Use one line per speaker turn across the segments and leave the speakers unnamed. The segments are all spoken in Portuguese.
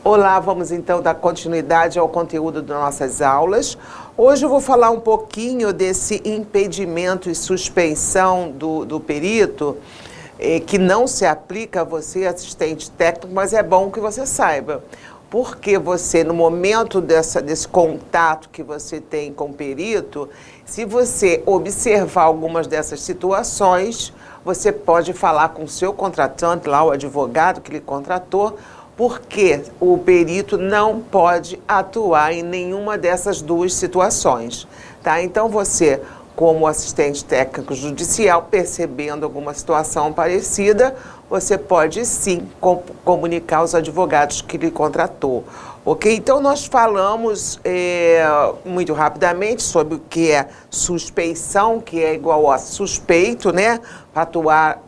Olá, vamos então dar continuidade ao conteúdo das nossas aulas. Hoje eu vou falar um pouquinho desse impedimento e suspensão do perito, que não se aplica a você, assistente técnico, mas é bom que você saiba. Porque você, no momento desse contato que você tem com o perito, se você observar algumas dessas situações, você pode falar com o seu contratante, lá o advogado que lhe contratou, porque o perito não pode atuar em nenhuma dessas duas situações, tá? Então você, como assistente técnico judicial, percebendo alguma situação parecida, você pode sim comunicar aos advogados que lhe contratou, ok? Então nós falamos muito rapidamente sobre o que é suspeição, que é igual a suspeito, né? Para atuar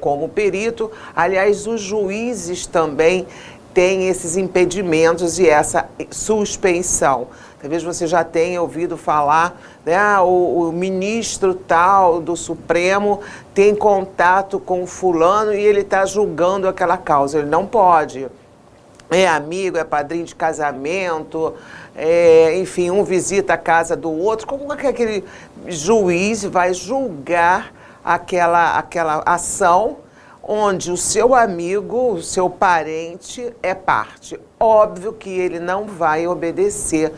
como perito. Aliás, os juízes também têm esses impedimentos e essa suspensão. Talvez você já tenha ouvido falar, né, o ministro tal do Supremo tem contato com o fulano e ele está julgando aquela causa. Ele não pode. É amigo, é padrinho de casamento, enfim, um visita a casa do outro. Como é que aquele juiz vai julgar aquela ação onde o seu amigo, o seu parente é parte? Óbvio que ele não vai obedecer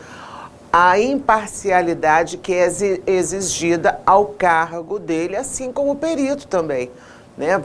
à imparcialidade que é exigida ao cargo dele, assim como o perito também, né?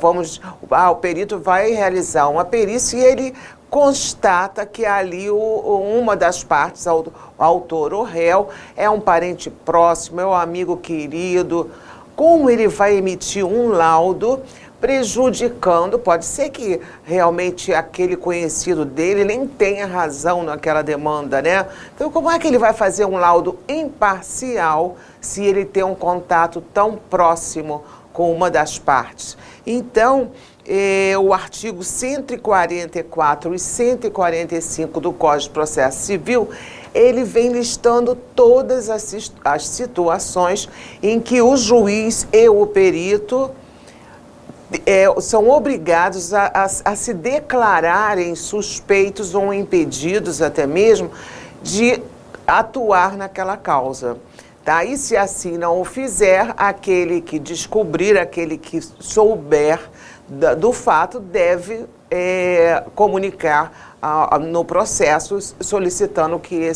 O perito vai realizar uma perícia e ele constata que ali uma das partes, o autor ou réu, é um parente próximo, é um amigo querido. Como ele vai emitir um laudo prejudicando? Pode ser que realmente aquele conhecido dele nem tenha razão naquela demanda, né? Então, como é que ele vai fazer um laudo imparcial se ele tem um contato tão próximo com uma das partes? Então, o artigo 144 e 145 do Código de Processo Civil, ele vem listando todas as situações em que o juiz e o perito são obrigados a se declararem suspeitos ou impedidos até mesmo de atuar naquela causa, tá? E se assim não o fizer, aquele que descobrir, aquele que souber do fato, deve comunicar no processo, solicitando que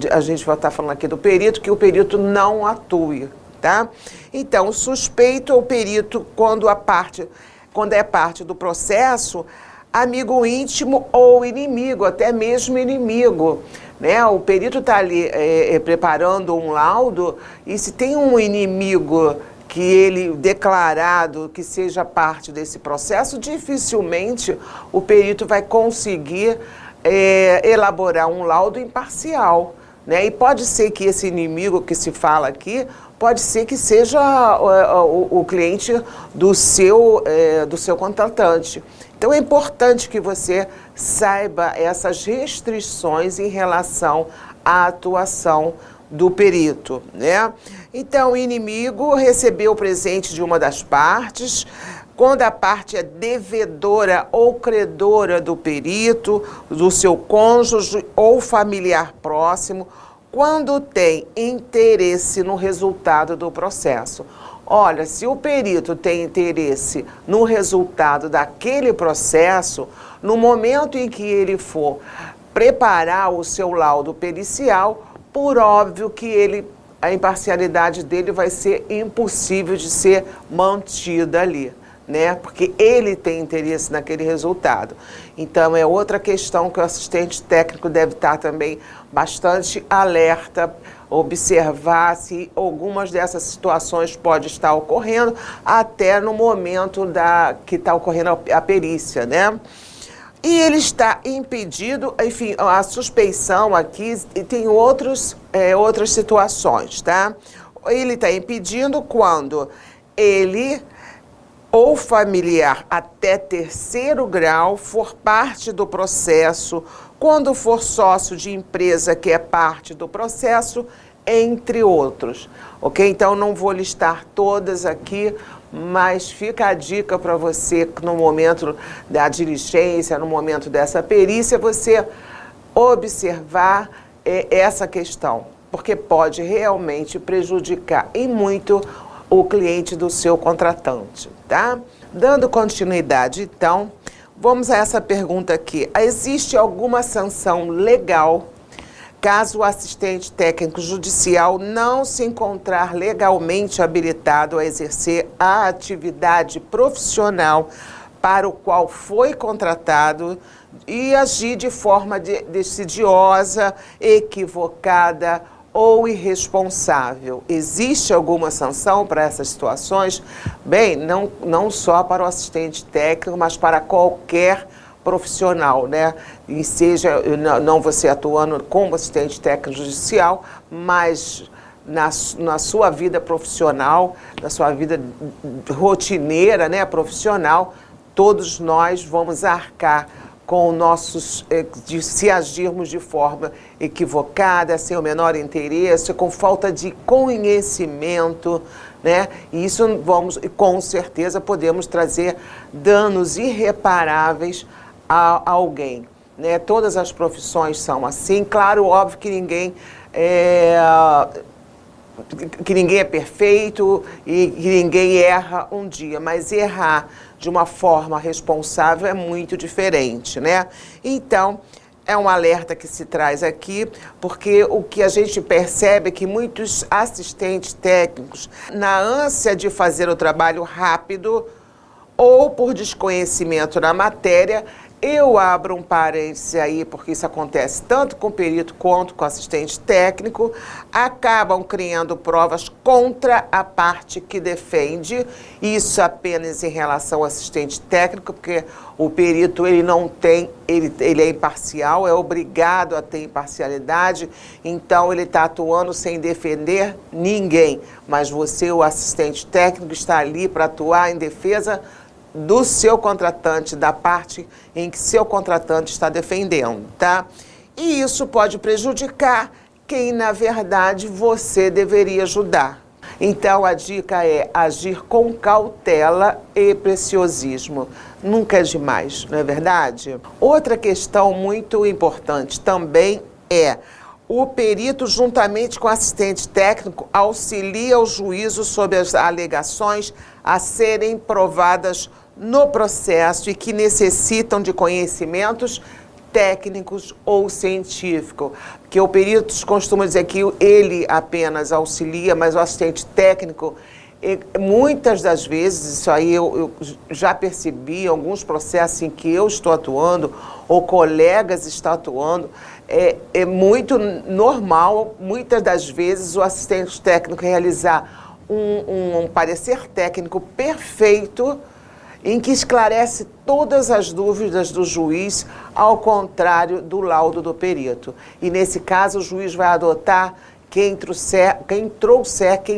a gente vai estar falando aqui do perito, que o perito não atue, tá? Então, o suspeito ou perito, quando é parte do processo, amigo íntimo ou inimigo, até mesmo inimigo, né? O perito está ali preparando um laudo, e se tem um inimigo que ele declarado que seja parte desse processo, dificilmente o perito vai conseguir elaborar um laudo imparcial, né? E pode ser que esse inimigo que se fala aqui, pode ser que seja o cliente do seu contratante. Então é importante que você saiba essas restrições em relação à atuação do perito, né? Então, o inimigo recebeu o presente de uma das partes. Quando a parte é devedora ou credora do perito, do seu cônjuge ou familiar próximo, quando tem interesse no resultado do processo. Olha, se o perito tem interesse no resultado daquele processo, no momento em que ele for preparar o seu laudo pericial, por óbvio que a imparcialidade dele vai ser impossível de ser mantida ali, né? Porque ele tem interesse naquele resultado. Então, é outra questão que o assistente técnico deve estar também bastante alerta, observar se algumas dessas situações podem estar ocorrendo até no momento que está ocorrendo a perícia, né? E ele está impedido, enfim, a suspeição aqui tem outras situações, tá? Ele está impedindo quando ele ou familiar até terceiro grau for parte do processo, quando for sócio de empresa que é parte do processo, entre outros, ok? Então não vou listar todas aqui, mas fica a dica para você que no momento da diligência, no momento dessa perícia, você observar essa questão, porque pode realmente prejudicar e muito o cliente do seu contratante, tá? Dando continuidade, então, vamos a essa pergunta aqui. Existe alguma sanção legal caso o assistente técnico judicial não se encontrar legalmente habilitado a exercer a atividade profissional para o qual foi contratado e agir de forma decidiosa, equivocada ou irresponsável? Existe alguma sanção para essas situações? Bem, não só para o assistente técnico, mas para qualquer profissional, né? E seja, não você atuando como assistente técnico judicial, mas na sua vida profissional, na sua vida rotineira, né, profissional, todos nós vamos arcar com nossos, se agirmos de forma equivocada, sem o menor interesse, com falta de conhecimento, né? E isso com certeza podemos trazer danos irreparáveis a alguém, né? Todas as profissões são assim. Claro, óbvio que ninguém é perfeito e que ninguém erra um dia, mas errar de uma forma responsável é muito diferente, né? Então, é um alerta que se traz aqui, porque o que a gente percebe é que muitos assistentes técnicos, na ânsia de fazer o trabalho rápido ou por desconhecimento na matéria, eu abro um parêntese aí, porque isso acontece tanto com o perito quanto com o assistente técnico, acabam criando provas contra a parte que defende, isso apenas em relação ao assistente técnico, porque o perito ele não tem, ele é imparcial, é obrigado a ter imparcialidade, então ele está atuando sem defender ninguém, mas você, o assistente técnico, está ali para atuar em defesa do seu contratante, da parte em que seu contratante está defendendo, tá? E isso pode prejudicar quem, na verdade, você deveria ajudar. Então, a dica é agir com cautela e preciosismo. Nunca é demais, não é verdade? Outra questão muito importante também é: o perito, juntamente com o assistente técnico, auxilia o juízo sobre as alegações a serem provadas no processo e que necessitam de conhecimentos técnicos ou científicos. Porque o perito costuma dizer que ele apenas auxilia, mas o assistente técnico, muitas das vezes, isso aí eu já percebi em alguns processos em que eu estou atuando, ou colegas estão atuando, é muito normal, muitas das vezes, o assistente técnico realizar um parecer técnico perfeito, em que esclarece todas as dúvidas do juiz, ao contrário do laudo do perito. E nesse caso, o juiz vai adotar quem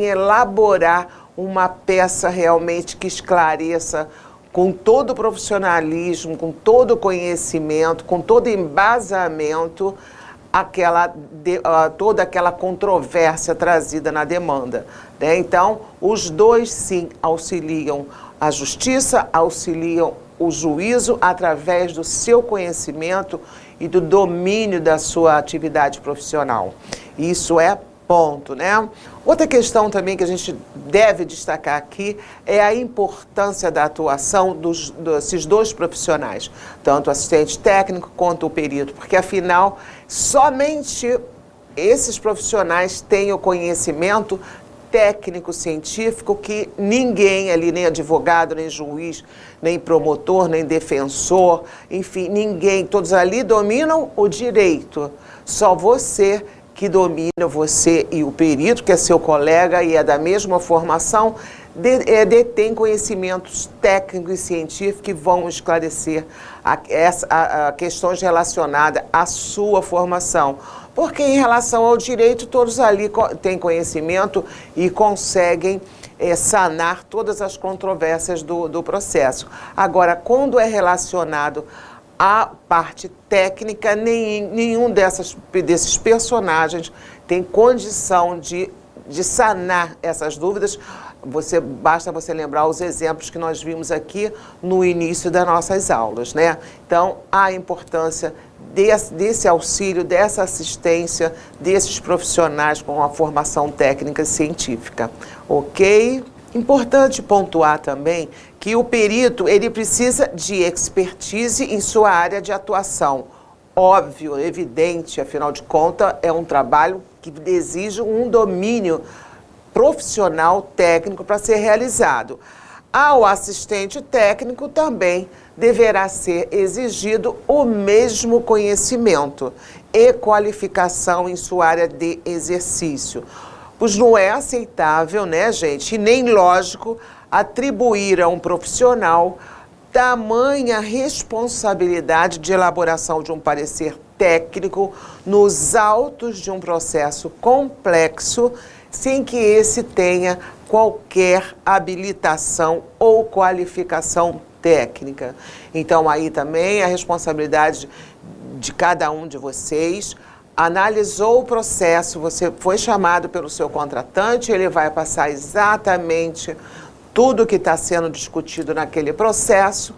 elaborar uma peça realmente que esclareça com todo o profissionalismo, com todo o conhecimento, com todo o embasamento, toda aquela controvérsia trazida na demanda, né? Então, os dois, sim, auxiliam a justiça, auxiliam o juízo através do seu conhecimento e do domínio da sua atividade profissional. Isso é ponto, né? Outra questão também que a gente deve destacar aqui é a importância da atuação desses dois profissionais, tanto o assistente técnico quanto o perito, porque afinal, somente esses profissionais têm o conhecimento técnico, científico, que ninguém ali, nem advogado, nem juiz, nem promotor, nem defensor, enfim, ninguém, todos ali dominam o direito. Só você que domina, você e o perito, que é seu colega e é da mesma formação, detém conhecimentos técnicos e científicos que vão esclarecer questões relacionadas à sua formação. Porque em relação ao direito, todos ali têm conhecimento e conseguem sanar todas as controvérsias do processo. Agora, quando é relacionado a parte técnica, nenhum desses personagens tem condição de sanar essas dúvidas. Basta você lembrar os exemplos que nós vimos aqui no início das nossas aulas, né? Então, a importância desse auxílio, dessa assistência, desses profissionais com a formação técnica e científica, ok? Importante pontuar também que o perito, ele precisa de expertise em sua área de atuação. Óbvio, evidente, afinal de contas, é um trabalho que exige um domínio profissional técnico para ser realizado. Ao assistente técnico também deverá ser exigido o mesmo conhecimento e qualificação em sua área de exercício. Pois não é aceitável, né, gente, e nem lógico atribuir a um profissional tamanha responsabilidade de elaboração de um parecer técnico nos autos de um processo complexo, sem que esse tenha qualquer habilitação ou qualificação técnica. Então, aí também a responsabilidade de cada um de vocês. Analisou o processo, você foi chamado pelo seu contratante, ele vai passar exatamente tudo que está sendo discutido naquele processo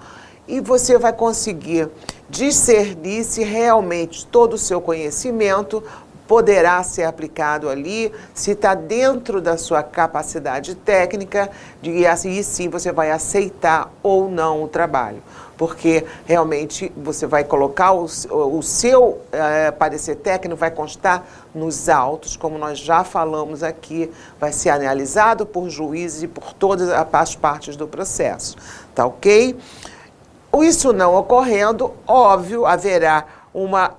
e você vai conseguir discernir se realmente todo o seu conhecimento poderá ser aplicado ali, se está dentro da sua capacidade técnica, e assim sim você vai aceitar ou não o trabalho. Porque realmente você vai colocar o seu parecer técnico, vai constar nos autos, como nós já falamos aqui, vai ser analisado por juízes e por todas as partes do processo, tá ok? Isso não ocorrendo, óbvio, haverá uma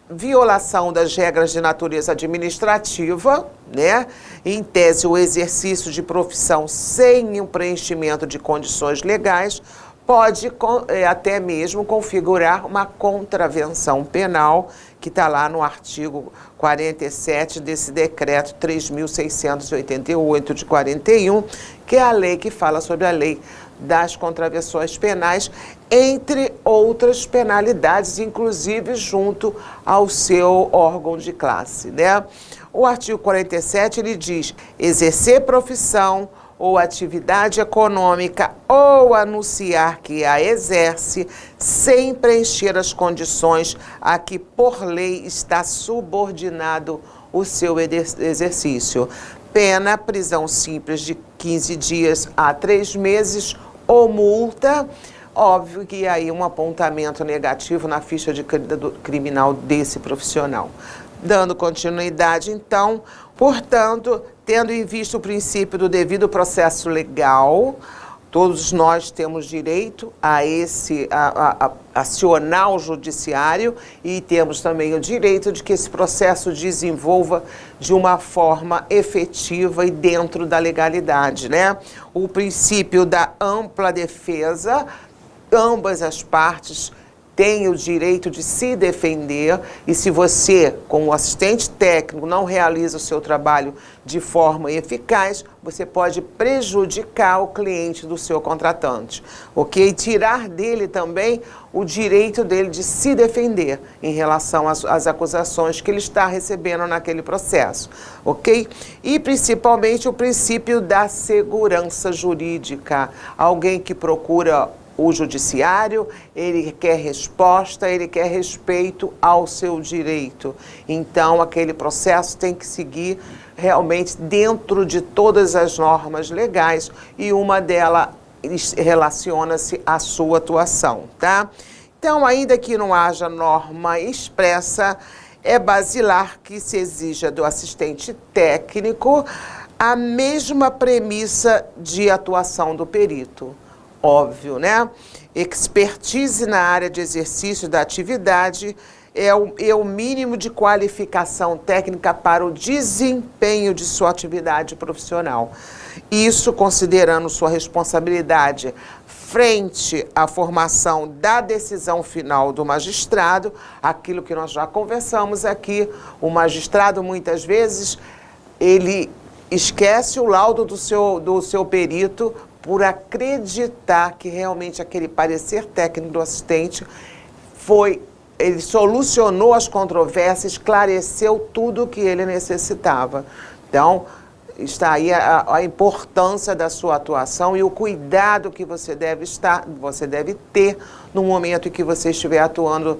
violação das regras de natureza administrativa, né? Em tese, o exercício de profissão sem o preenchimento de condições legais pode até mesmo configurar uma contravenção penal, que está lá no artigo 47 desse decreto 3.688 de 41, que é a lei que fala sobre a lei das contravenções penais, entre outras penalidades, inclusive junto ao seu órgão de classe, né? O artigo 47, ele diz: exercer profissão ou atividade econômica ou anunciar que a exerce sem preencher as condições a que por lei está subordinado o seu exercício. Pena, prisão simples de 15 dias a 3 meses ou multa. Óbvio que aí um apontamento negativo na ficha de criminal desse profissional. Dando continuidade, então, portanto, tendo em vista o princípio do devido processo legal, todos nós temos direito a acionar o judiciário e temos também o direito de que esse processo desenvolva de uma forma efetiva e dentro da legalidade, né? O princípio da ampla defesa, ambas as partes têm o direito de se defender e se você, como assistente técnico, não realiza o seu trabalho de forma eficaz, você pode prejudicar o cliente do seu contratante, ok? Tirar dele também o direito dele de se defender em relação às acusações que ele está recebendo naquele processo, ok? E principalmente o princípio da segurança jurídica. Alguém que procura o judiciário, ele quer resposta, ele quer respeito ao seu direito. Então, aquele processo tem que seguir realmente dentro de todas as normas legais e uma delas relaciona-se à sua atuação, tá? Então, ainda que não haja norma expressa, é basilar que se exija do assistente técnico a mesma premissa de atuação do perito. Óbvio, né? Expertise na área de exercício da atividade é o mínimo de qualificação técnica para o desempenho de sua atividade profissional. Isso considerando sua responsabilidade frente à formação da decisão final do magistrado, aquilo que nós já conversamos aqui. O magistrado, muitas vezes, ele esquece o laudo do seu perito por acreditar que realmente aquele parecer técnico do assistente ele solucionou as controvérsias, esclareceu tudo o que ele necessitava. Então, está aí a importância da sua atuação e o cuidado que você deve ter no momento em que você estiver atuando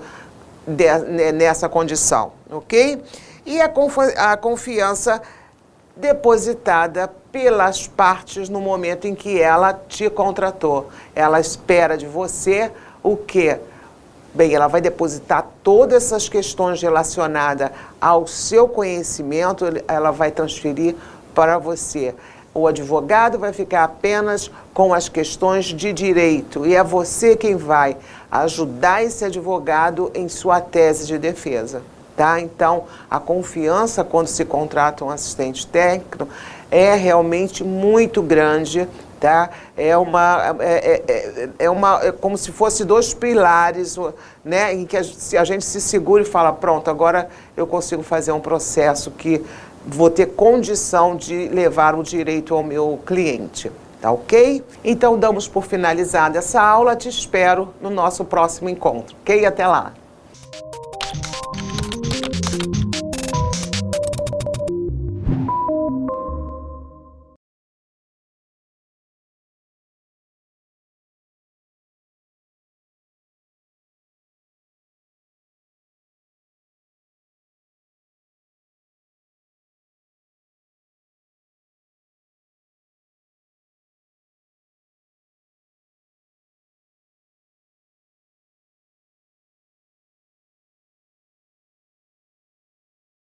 nessa condição, ok? E a confiança depositada pelas partes no momento em que ela te contratou. Ela espera de você o quê? Bem, ela vai depositar todas essas questões relacionadas ao seu conhecimento, ela vai transferir para você. O advogado vai ficar apenas com as questões de direito e é você quem vai ajudar esse advogado em sua tese de defesa, tá? Então, a confiança quando se contrata um assistente técnico é realmente muito grande, tá? É como se fosse dois pilares, né, em que a gente se segura e fala, pronto, agora eu consigo fazer um processo que vou ter condição de levar o direito ao meu cliente, tá ok? Então damos por finalizada essa aula, te espero no nosso próximo encontro, ok? Até lá!